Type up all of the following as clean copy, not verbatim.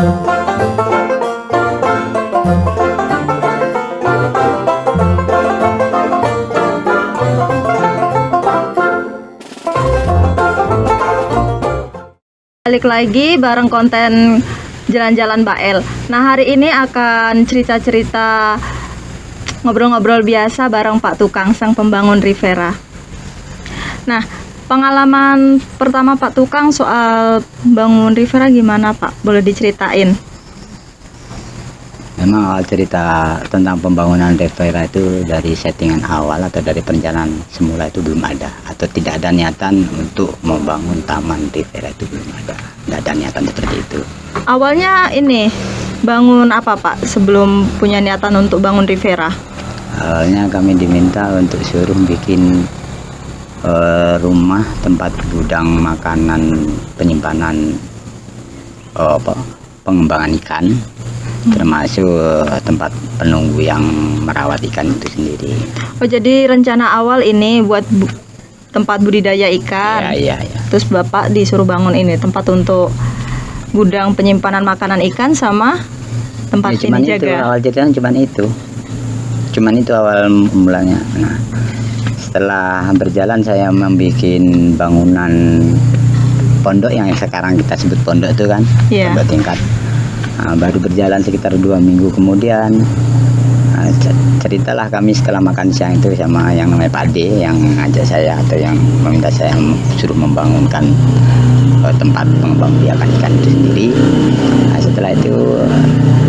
Balik lagi bareng konten jalan-jalan Mbak El. Nah, hari ini akan cerita-cerita ngobrol-ngobrol biasa bareng Pak Tukang, sang pembangun Riviera. Nah, pengalaman pertama Pak Tukang soal bangun Riviera gimana Pak? Boleh diceritain? Memang awal cerita tentang pembangunan Riviera itu dari settingan awal atau dari perencanaan semula itu belum ada, atau tidak ada niatan untuk membangun taman Riviera, itu belum ada, tidak ada niatan seperti itu. Awalnya ini bangun apa Pak sebelum punya niatan untuk bangun Riviera? Awalnya kami diminta untuk suruh bikin rumah tempat gudang makanan penyimpanan pengembangan ikan, termasuk tempat penunggu yang merawat ikan itu sendiri. Oh, jadi rencana awal ini buat tempat budidaya ikan. Iya. Terus Bapak disuruh bangun ini tempat untuk gudang penyimpanan makanan ikan sama tempat Cuman ini itu jaga. awal ceritanya cuman itu awal mulanya. Nah, setelah berjalan saya membuat bangunan pondok yang sekarang kita sebut pondok itu kan, Iya. pondok tingkat. Nah, baru berjalan sekitar 2 minggu kemudian, ceritalah kami setelah makan siang itu sama yang namanya Pak D yang ngajak saya atau yang meminta saya suruh membangunkan tempat pengembang biakan ikan itu sendiri. Nah, setelah itu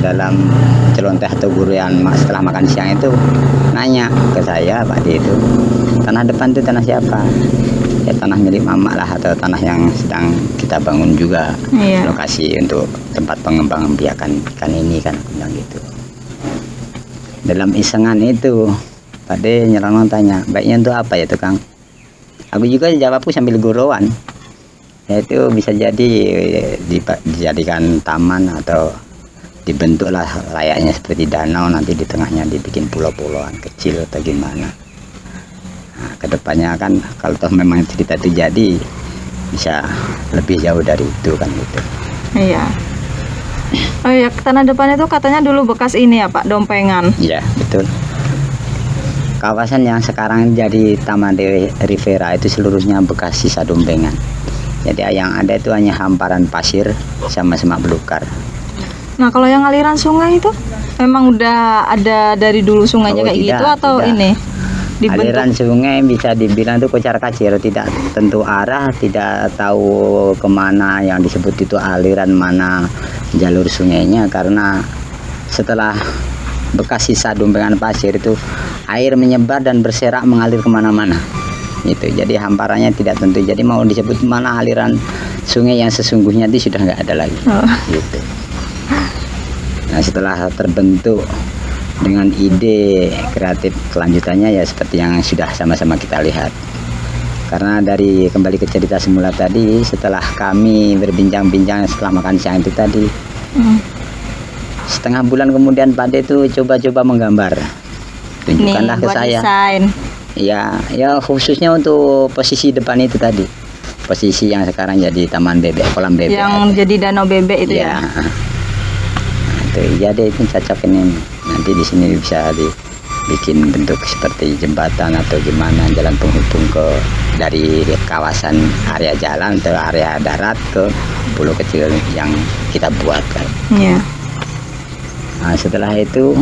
dalam celoteh atau gurian setelah makan siang itu nanya ke saya Pak D itu, tanah depan itu tanah siapa? Ya tanah milik Mama lah, atau tanah yang sedang kita bangun juga. Iya. Lokasi untuk tempat pengembangan biakan ikan ini kan, aku bilang gitu. Dalam isengan itu Pak D nyelonong tanya, baiknya untuk apa ya Tukang? Aku juga jawabku sambil guruan, yaitu bisa jadi dijadikan taman atau dibentuklah layaknya seperti danau, nanti di tengahnya dibikin pulau-pulauan kecil atau gimana. Nah, kedepannya kan kalau toh memang cerita itu jadi bisa lebih jauh dari itu kan gitu. Iya. Oh iya, tanah depan itu katanya dulu bekas ini ya Pak, dompengan. Iya betul. Kawasan yang sekarang jadi Taman Riviera itu seluruhnya bekas sisa dompengan. Jadi yang ada itu hanya hamparan pasir sama semak belukar. Nah, kalau yang aliran sungai itu memang udah ada dari dulu sungainya Oh, kayak tidak, gitu atau tidak. ini dibentuk? Aliran sungai bisa dibilang itu kocar-kacir, tidak tentu arah, tidak tahu kemana yang disebut itu aliran mana jalur sungainya, karena setelah bekas sisa dompengan pasir itu air menyebar dan berserak mengalir kemana-mana gitu. Jadi hamparannya tidak tentu, jadi mau disebut mana aliran sungai yang sesungguhnya itu sudah nggak ada lagi. Oh. Gitu. Nah, setelah terbentuk dengan ide kreatif kelanjutannya ya seperti yang sudah sama-sama kita lihat. Karena dari kembali ke cerita semula tadi, setelah kami berbincang-bincang setelah makan siang itu tadi, setengah bulan kemudian Pak D itu coba-coba menggambar, tunjukkanlah Nih, ke buat saya. desain. Ya khususnya untuk posisi depan itu tadi, posisi yang sekarang jadi taman bebek, kolam bebek. Yang jadi danau bebek itu ya. Itu ya deh, itu cocok ini. Nanti di sini bisa dibikin bentuk seperti jembatan atau gimana, jalan penghubung ke dari kawasan area jalan ke area darat ke pulau kecil yang kita buat kan. Iya. Nah, setelah itu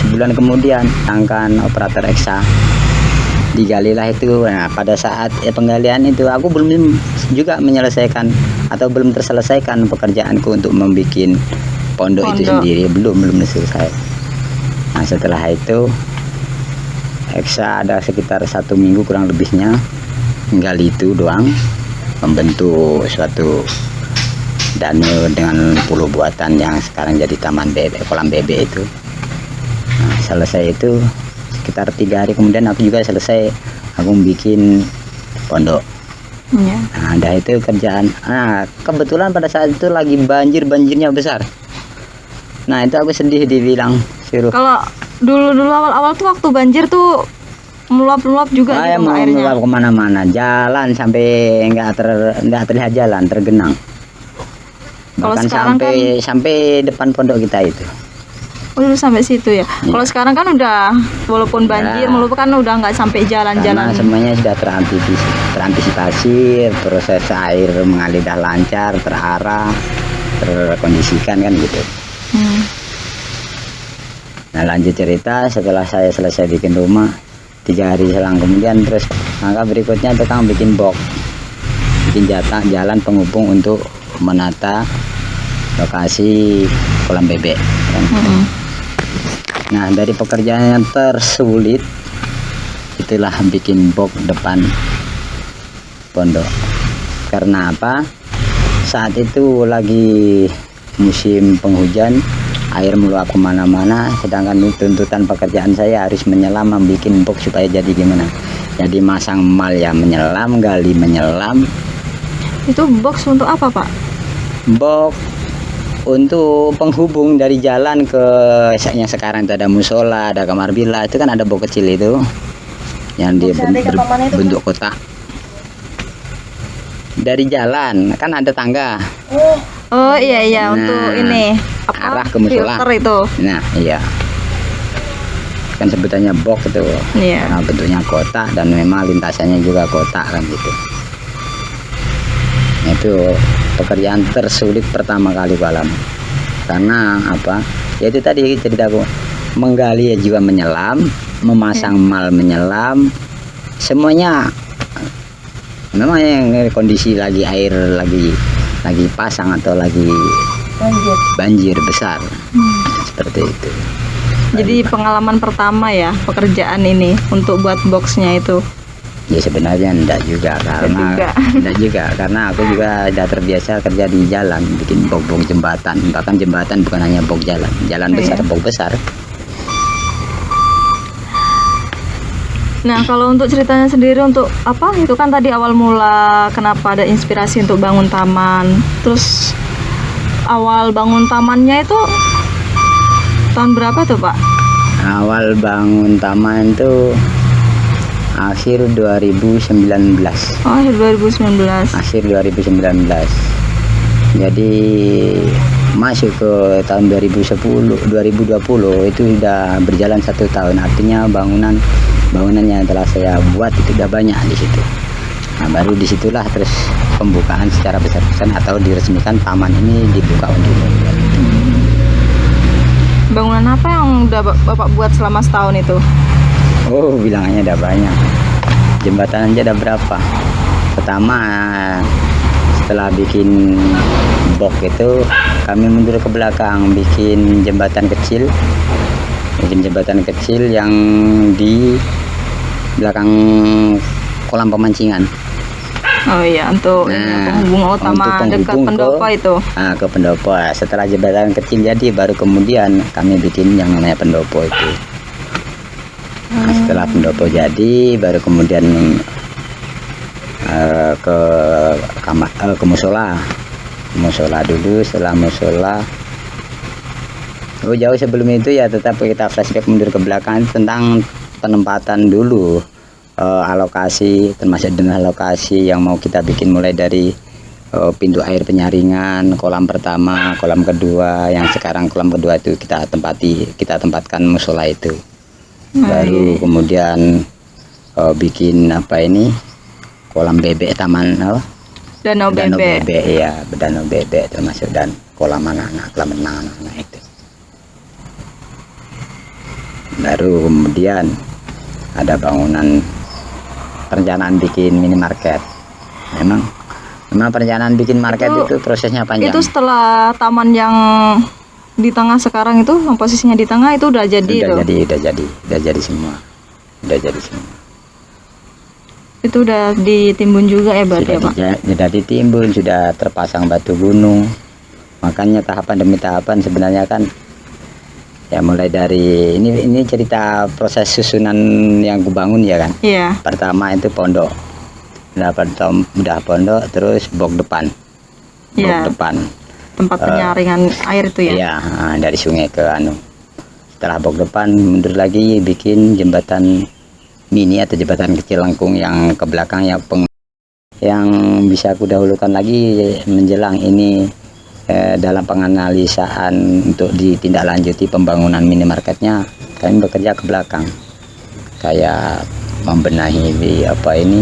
sebulan kemudian angkat operator EXA digalilah itu. Nah, pada saat penggalian itu aku belum juga menyelesaikan atau belum terselesaikan pekerjaanku untuk membuat pondok itu sendiri, belum selesai. Nah, setelah itu EXA ada sekitar 1 minggu kurang lebihnya gali itu doang, membentuk suatu danau dengan pulau buatan yang sekarang jadi taman bebek, kolam bebek itu. Nah, selesai itu sekitar 3 hari kemudian aku juga selesai, aku bikin pondok. Iya. Nah, ada itu kerjaan. Nah, kebetulan pada saat itu lagi banjirnya besar. Nah, itu aku sedih dibilang suruh. Kalau dulu awal-awal tuh waktu banjir tuh meluap juga gitu Mau airnya. meluap kemana-mana, jalan sampai nggak terlihat jalan, tergenang. Kalau Bahkan sekarang sampai depan pondok kita itu. Oh, dulu sampai situ ya. Kalau sekarang kan udah, walaupun banjir, Ya. walaupun kan udah nggak sampai Karena jalan-jalan. semuanya sudah terantisipasi, proses air mengalir dah lancar, terarah, terkondisikan kan gitu. Hmm. Nah lanjut cerita, setelah saya selesai bikin rumah, 3 hari selang kemudian terus langkah berikutnya tukang bikin box, bikin jalan penghubung untuk menata lokasi kolam bebek kan. Mm-mm. Nah dari pekerjaan yang tersulit itulah bikin box depan pondok. Karena apa? Saat itu lagi musim penghujan, air meluap kemana-mana, sedangkan tuntutan pekerjaan saya harus menyelam, membuat box supaya jadi gimana? Jadi masang mal ya menyelam, gali menyelam. Itu box untuk apa, Pak? Box untuk penghubung dari jalan ke yang sekarang itu ada musola, ada kamar villa, itu kan ada box kecil itu yang dia bentuk kotak. Dari jalan kan ada tangga. Oh iya iya, Nah, untuk ini arah apa? ke musola. Filter itu. Nah iya, kan sebutannya box itu. Iya. Nah, bentuknya kotak dan memang lintasannya juga kotak kan gitu. Itu pekerjaan tersulit pertama kali ku alami. Karena apa? Ya itu tadi ceritaku, menggali juga menyelam, memasang mal menyelam, semuanya memang yang kondisi lagi air lagi pasang atau lagi banjir besar. Seperti itu. Jadi pengalaman pertama ya pekerjaan ini untuk buat boxnya itu. Ya sebenarnya enggak juga karena aku juga sudah terbiasa kerja di jalan, bikin box jembatan, bahkan jembatan bukan hanya box jalan besar, Iya. box besar. Nah kalau untuk ceritanya sendiri untuk apa? Itu kan tadi awal mula kenapa ada inspirasi untuk bangun taman. Terus awal bangun tamannya itu tahun berapa tuh, Pak? Awal bangun taman itu akhir 2019. Oh, akhir 2019. Akhir 2019. Jadi masuk ke tahun 2020 itu sudah berjalan 1 tahun. Artinya bangunan yang telah saya buat itu sudah banyak di situ. Nah, baru disitulah terus pembukaan secara besar-besaran atau diresmikan taman ini dibuka untuk umum. Bangunan apa yang udah Bapak buat selama setahun itu? Oh, bilangannya ada banyak. Jembatan aja ada berapa? Pertama, setelah bikin box itu, kami mundur ke belakang, bikin jembatan kecil. Yang di belakang kolam pemancingan. Oh iya, untuk ini, penghubung utama untuk dekat penghubung pendopo itu. Ke pendopo. Setelah jembatan kecil jadi, baru kemudian kami bikin yang namanya pendopo itu. Nah, setelah pendopo jadi, baru kemudian ke musola dulu. Setelah musola, jauh sebelum itu ya tetap kita flashback mundur ke belakang tentang penempatan dulu, alokasi, termasuk dengan alokasi yang mau kita bikin mulai dari pintu air penyaringan, kolam pertama, kolam kedua, yang sekarang kolam kedua itu kita tempatkan musola itu. Baru kemudian bikin kolam bebek, taman Danau bebek. ya, danau bebek termasuk, dan kolam anak-anak itu. Baru kemudian ada bangunan perencanaan bikin minimarket. Memang perencanaan bikin market itu prosesnya panjang. Itu setelah taman yang di tengah sekarang itu, yang posisinya di tengah itu udah jadi udah jadi semua. Itu udah ditimbun juga ya berarti ya, Pak? Sudah ditimbun, sudah terpasang batu gunung. Makanya tahapan demi tahapan sebenarnya kan ya, mulai dari ini cerita proses susunan yang kubangun ya kan. Iya. Pertama itu pondok. Udah pondok, terus box depan. Iya. Tempat penyaringan air itu ya. Iya, dari sungai ke Setelah box depan mundur lagi bikin jembatan mini atau jembatan kecil lengkung yang ke belakang yang bisa aku dahulukan lagi menjelang ini dalam penganalisaan untuk ditindaklanjuti pembangunan minimarketnya, kami bekerja ke belakang, kayak membenahi apa ini